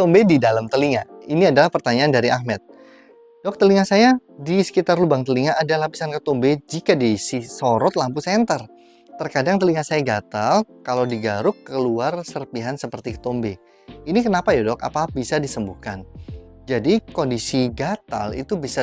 ketombe di dalam telinga? Ini adalah pertanyaan dari Ahmed. Dok, telinga saya di sekitar lubang telinga ada lapisan ketombe jika disorot lampu senter. Terkadang telinga saya gatal, kalau digaruk keluar serpihan seperti ketombe. Ini kenapa ya dok? Apa bisa disembuhkan? Jadi kondisi gatal itu bisa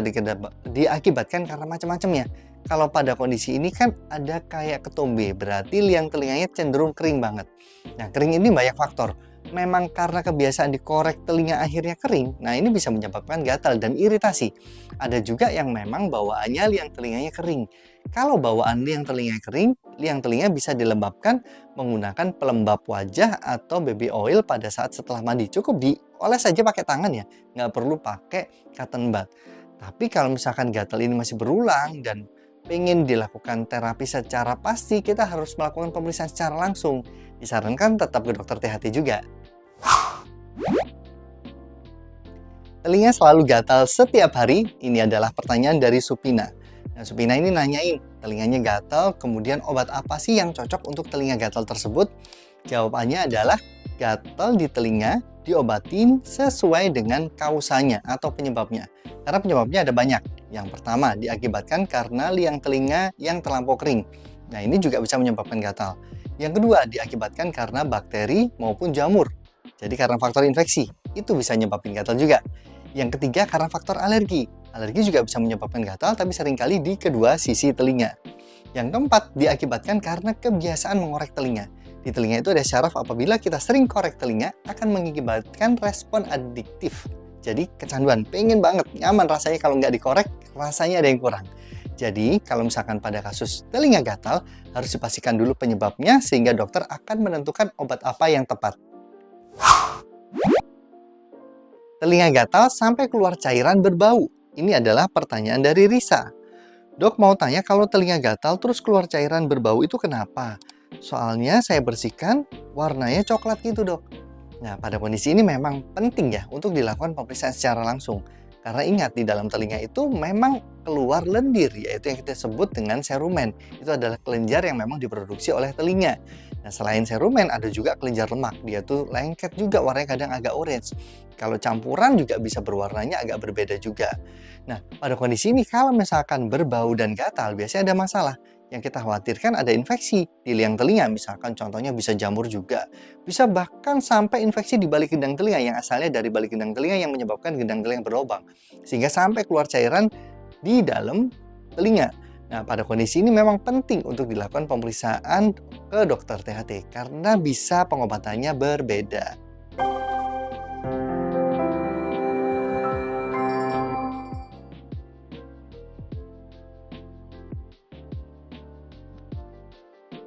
diakibatkan karena macam-macam ya. Kalau pada kondisi ini kan ada kayak ketombe, berarti liang telinganya cenderung kering banget. Nah, kering ini banyak faktor. Memang karena kebiasaan dikorek telinga akhirnya kering, nah ini bisa menyebabkan gatal dan iritasi. Ada juga yang memang bawaannya liang telinganya kering. Kalau bawaan liang telinganya kering, liang telinga bisa dilembabkan menggunakan pelembab wajah atau baby oil pada saat setelah mandi. Cukup dioles saja pakai tangan ya, nggak perlu pakai cotton bud. Tapi kalau misalkan gatal ini masih berulang dan pengen dilakukan terapi secara pasti, kita harus melakukan pemeriksaan secara langsung. Disarankan tetap ke dokter THT juga. Telinga selalu gatal setiap hari? Ini adalah pertanyaan dari Supina. Nah, Supina ini nanyain, telinganya gatal, kemudian obat apa sih yang cocok untuk telinga gatal tersebut? Jawabannya adalah gatal di telinga diobatin sesuai dengan kausanya atau penyebabnya. Karena penyebabnya ada banyak. Yang pertama, diakibatkan karena liang telinga yang terlampau kering. Nah, ini juga bisa menyebabkan gatal. Yang kedua, diakibatkan karena bakteri maupun jamur. Jadi karena faktor infeksi, itu bisa menyebabkan gatal juga. Yang ketiga, karena faktor alergi. Alergi juga bisa menyebabkan gatal, tapi seringkali di kedua sisi telinga. Yang keempat, diakibatkan karena kebiasaan mengorek telinga. Di telinga itu ada syaraf, apabila kita sering korek telinga, akan mengakibatkan respon adiktif. Jadi kecanduan, pengen banget, nyaman rasanya kalau nggak dikorek, rasanya ada yang kurang. Jadi kalau misalkan pada kasus telinga gatal, harus dipastikan dulu penyebabnya sehingga dokter akan menentukan obat apa yang tepat. Telinga gatal sampai keluar cairan berbau. Ini adalah pertanyaan dari Risa. Dok mau tanya, kalau telinga gatal terus keluar cairan berbau itu kenapa? Soalnya saya bersihkan warnanya coklat gitu dok. Nah, pada kondisi ini memang penting ya untuk dilakukan pemeriksaan secara langsung. Karena ingat, di dalam telinga itu memang keluar lendir, yaitu yang kita sebut dengan serumen. Itu adalah kelenjar yang memang diproduksi oleh telinga. Nah, selain serumen, ada juga kelenjar lemak. Dia tuh lengket juga, warnanya kadang agak orange. Kalau campuran juga bisa berwarnanya agak berbeda juga. Nah, pada kondisi ini kalau misalkan berbau dan gatal, biasanya ada masalah. Yang kita khawatirkan ada infeksi di liang telinga, misalkan contohnya bisa jamur juga. Bisa bahkan sampai infeksi di balik gendang telinga yang asalnya dari balik gendang telinga yang menyebabkan gendang telinga berlubang. Sehingga sampai keluar cairan di dalam telinga. Nah, pada kondisi ini memang penting untuk dilakukan pemeriksaan ke dokter THT karena bisa pengobatannya berbeda.